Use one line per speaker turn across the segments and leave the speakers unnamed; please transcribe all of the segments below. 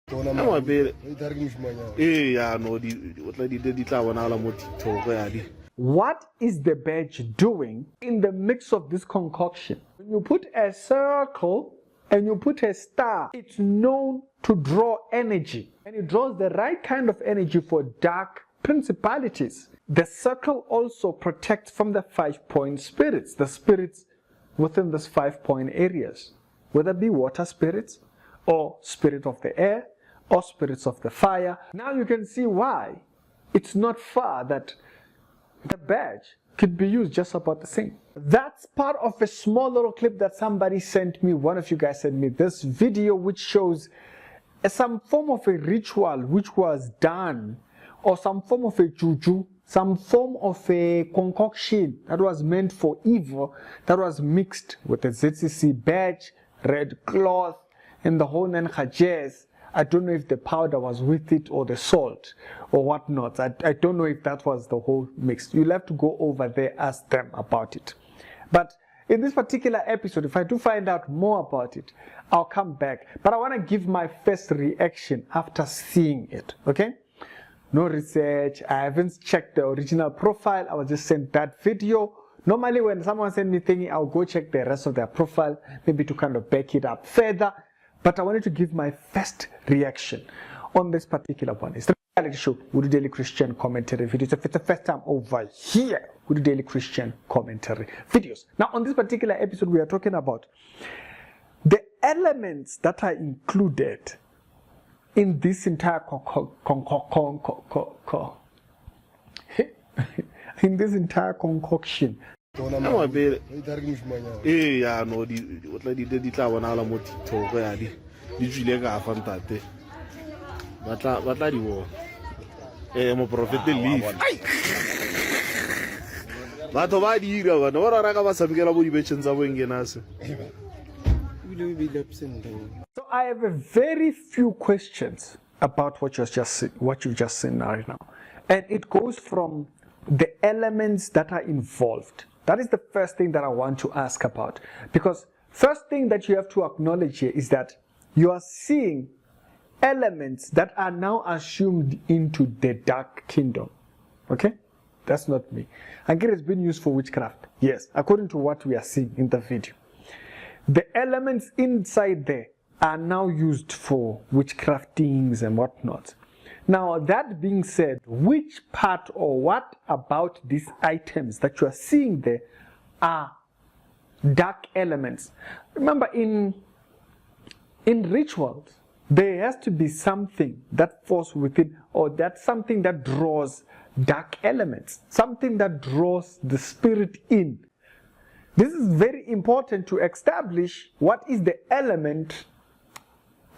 What is the badge doing in the mix of this concoction? When you put a circle and you put a star, it's known to draw energy, and it draws the right kind of energy for dark principalities. The circle also protects from the 5-point spirits, the spirits within these 5-point areas, whether it be water spirits or spirit of the air or spirits of the fire. Now you can see why it's not far that the badge could be used just about the same. That's part of a small little clip that somebody sent me. One of you guys sent me this video which shows some form of a ritual which was done, or some form of a juju, some form of a concoction that was meant for evil, that was mixed with the ZCC badge, red cloth, and the whole Nenchajez. I don't know if the powder was with it or the salt or whatnot. I don't know if that was the whole mix. You'll have to go over there, ask them about it. But in this particular episode, if I do find out more about it, I'll come back. But I want to give my first reaction after seeing it, okay? No research. I haven't checked the original profile. I was just sent that video. Normally when someone sends me thingy, I'll go check the rest of their profile, maybe to kind of back it up further. But I wanted to give my first reaction on this particular one. It's the reality show, we do daily Christian commentary videos. If it's the first time over here, we do daily Christian commentary videos. Now, on this particular episode, we are talking about the elements that are included in this entire concoction. So I have a very few questions about what you've just seen right now, and it goes from the elements that are involved. That is the first thing that I want to ask about, because first thing that you have to acknowledge here is that you are seeing elements that are now assumed into the dark kingdom. Okay? That's not me. And it has been used for witchcraft. Yes, according to what we are seeing in the video. The elements inside there are now used for witchcraftings and whatnot. Now, that being said, which part or what about these items that you are seeing there are dark elements? Remember, in rituals, there has to be something that falls within, or that's something that draws dark elements, something that draws the spirit in. This is very important to establish what is the element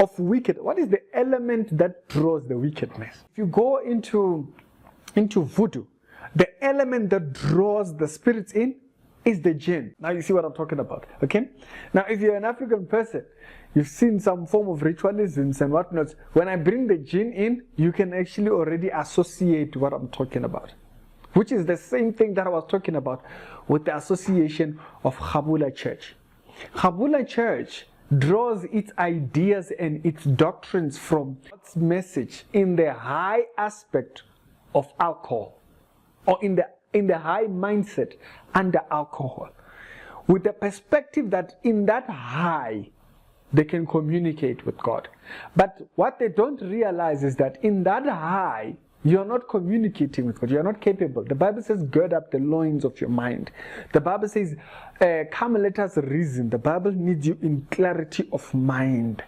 of wicked. What is the element that draws the wickedness? If you go into voodoo, the element that draws the spirits in is the jinn. Now you see what I'm talking about, okay? Now if you're an African person, you've seen some form of ritualisms and whatnot. When I bring the jinn in, you can actually already associate what I'm talking about, which is the same thing that I was talking about with the association of Khabula Church. Khabula Church draws its ideas and its doctrines from God's message in the high aspect of alcohol, or in the high mindset under alcohol, with the perspective that in that high they can communicate with God. But what they don't realize is that in that high you're not communicating with God. You're not capable. The Bible says, gird up the loins of your mind. The Bible says, come and let us reason. The Bible needs you in clarity of mind.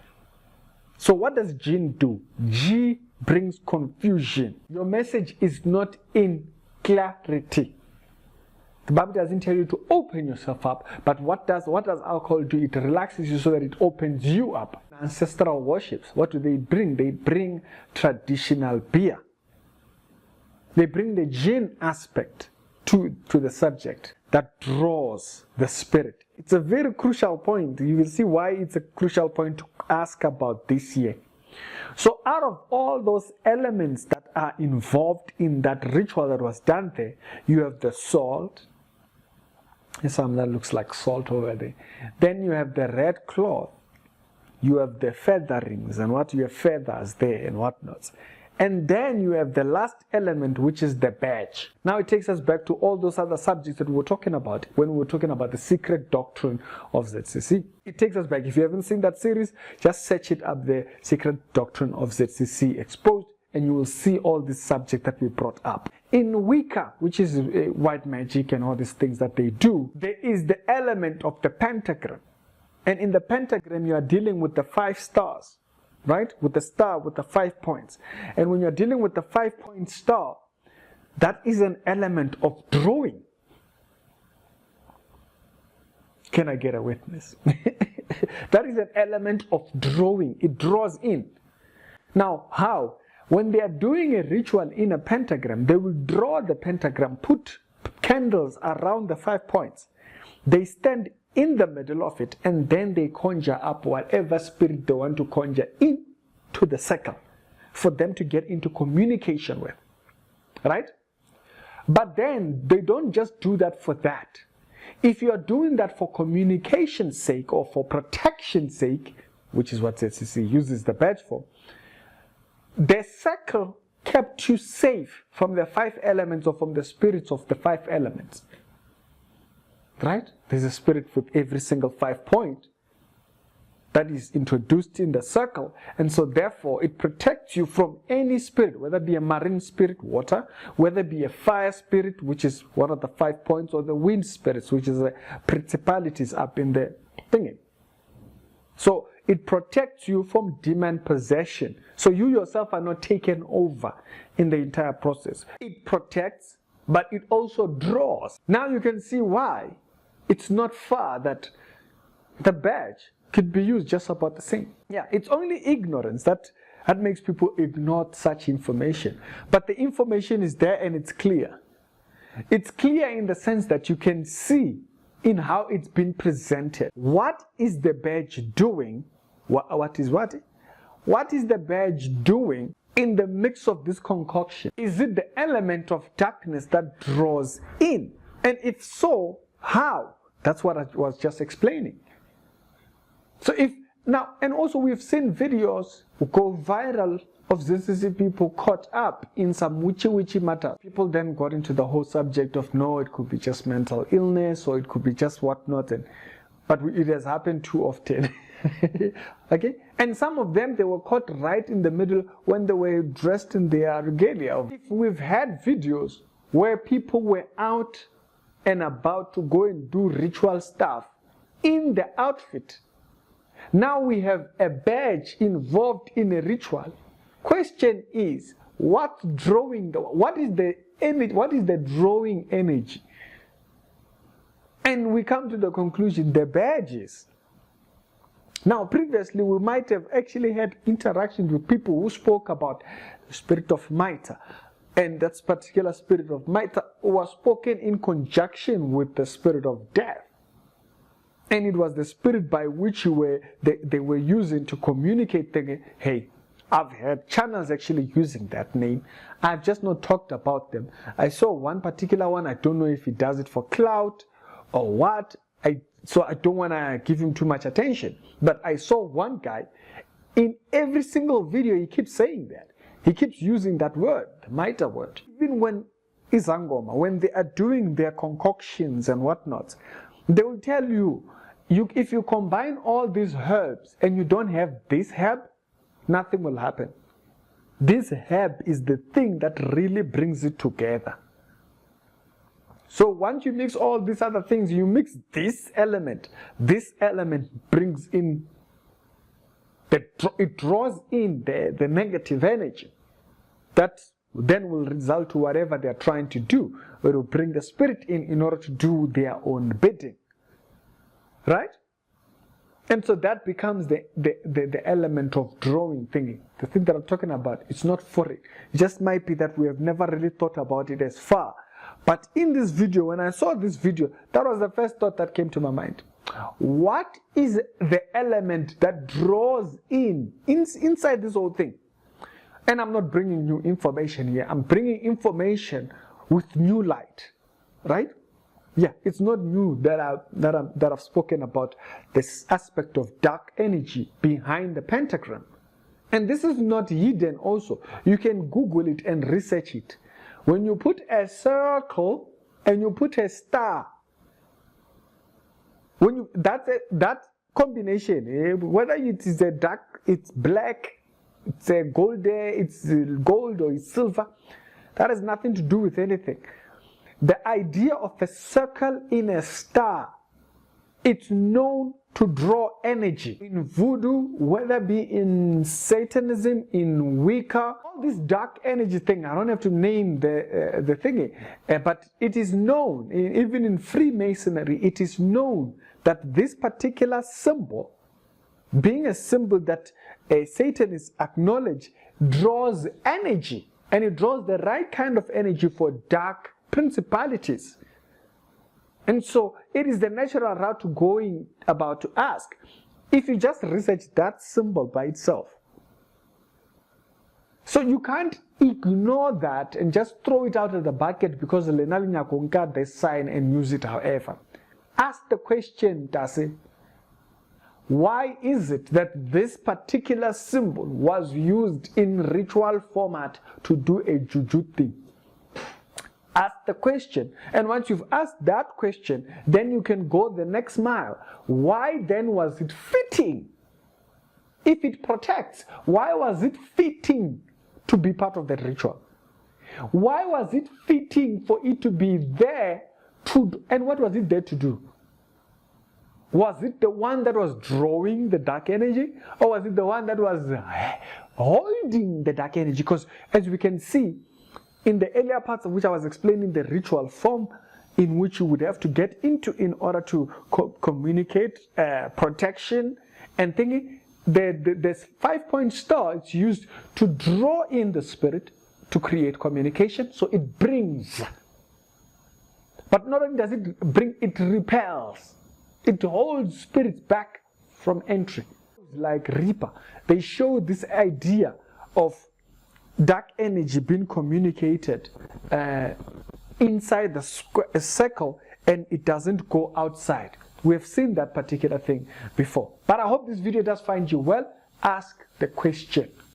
So what does jinn do? G brings confusion. Your message is not in clarity. The Bible doesn't tell you to open yourself up, but what does alcohol do? It relaxes you so that it opens you up. Ancestral worships, what do they bring? They bring traditional beer. They bring the jinn aspect to the subject that draws the spirit. It's a very crucial point. You will see why it's a crucial point to ask about this year. So out of all those elements that are involved in that ritual that was done there, you have the salt. There's something that looks like salt over there. Then you have the red cloth. you have the featherings and what you have feathers there and whatnot. And then you have the last element, which is the badge. Now it takes us back to all those other subjects that we were talking about when we were talking about the secret doctrine of ZCC. It takes us back. If you haven't seen that series, just search it up there, Secret Doctrine of ZCC Exposed, and you will see all this subject that we brought up. In Wicca, which is white magic and all these things that they do, there is the element of the pentagram. And in the pentagram, you are dealing with the 5 stars. Right? With the star with the 5 points. And when you're dealing with the 5-point star, that is an element of drawing. Can I get a witness? That is an element of drawing. It draws in. Now, how? When they are doing a ritual in a pentagram, they will draw the pentagram, put candles around the 5 points. They stand in the middle of it, and then they conjure up whatever spirit they want to conjure into the circle for them to get into communication with, right? But then they don't just do that for that. If you are doing that for communication's sake or for protection's sake, which is what ZCC uses the badge for, the circle kept you safe from the 5 elements or from the spirits of the 5 elements. Right? There's a spirit with every single 5 point that is introduced in the circle, and so therefore it protects you from any spirit, whether it be a marine spirit, water, whether it be a fire spirit, which is one of the 5 points, or the wind spirits, which is the principalities up in the thingy. So it protects you from demon possession, so you yourself are not taken over in the entire process. It protects, but it also draws. Now you can see why it's not far that the badge could be used just about the same. Yeah, it's only ignorance that makes people ignore such information. But the information is there and it's clear. It's clear in the sense that you can see in how it's been presented. What is the badge doing? What is the badge doing in the mix of this concoction? Is it the element of darkness that draws in? And if so, how? That's what I was just explaining. So if now, and also we've seen videos go viral of ZCC people caught up in some witchy matter. People then got into the whole subject of no, it could be just mental illness or it could be just whatnot, but it has happened too often. Okay, and some of them, they were caught right in the middle when they were dressed in their regalia. If we've had videos where people were out and about to go and do ritual stuff in the outfit, now we have a badge involved in a ritual. Question is, what's drawing what is the energy? What is the drawing energy? And we come to the conclusion, the badges. Now, previously, we might have actually had interactions with people who spoke about the spirit of Maita. And that particular spirit of Maita was spoken in conjunction with the spirit of death. And it was the spirit by which they were using to communicate, thinking, hey, I've heard channels actually using that name. I've just not talked about them. I saw one particular one. I don't know if he does it for clout or what. So I don't want to give him too much attention. But I saw one guy, in every single video, he keeps saying that. He keeps using that word, the Maita word. Even when Izangoma, when they are doing their concoctions and whatnot, they will tell you, if you combine all these herbs and you don't have this herb, nothing will happen. This herb is the thing that really brings it together. So once you mix all these other things, you mix this element brings in, it draws in the negative energy. That then will result to whatever they are trying to do. It will bring the spirit in order to do their own bidding. Right? And so that becomes the element of drawing thinking. The thing that I'm talking about, it's not foreign. It just might be that we have never really thought about it as far. But in this video, when I saw this video, that was the first thought that came to my mind. What is the element that draws inside this whole thing? And I'm not bringing new information here. I'm bringing information with new light, right? Yeah, it's not new that I've spoken about this aspect of dark energy behind the pentagram. And this is not hidden also. You can Google it and research it. When you put a circle and you put a star, that combination, whether it is a dark, it's black, it's a gold, it's gold or it's silver, that has nothing to do with anything. The idea of a circle in a star, it's known to draw energy. In voodoo, whether it be in Satanism, in Wicca, all this dark energy thing, I don't have to name the thingy, but it is known, even in Freemasonry, it is known that this particular symbol, being a symbol that a Satanist acknowledge, draws energy, and it draws the right kind of energy for dark principalities. And so it is the natural route to going about to ask. If you just research that symbol by itself, so you can't ignore that and just throw it out of the bucket because Lenalinya Konka the sign and use it however. Ask the question, Tase, why is it that this particular symbol was used in ritual format to do a juju thing? Ask the question, and once you've asked that question, then you can go the next mile. Why then was it fitting? If it protects, why was it fitting to be part of the ritual? Why was it fitting for it to be there to, and what was it there to do? Was it the one that was drawing the dark energy, or was it the one that was holding the dark energy? Because as we can see, in the earlier parts of which I was explaining the ritual form in which you would have to get into in order to communicate protection and thinking, this 5-point star is used to draw in the spirit to create communication, so it brings. But not only does it bring, it repels. It holds spirits back from entry. Like Reaper, they show this idea of dark energy being communicated inside the circle, and it doesn't go outside. We have seen that particular thing before. But I hope this video does find you well. Ask the question.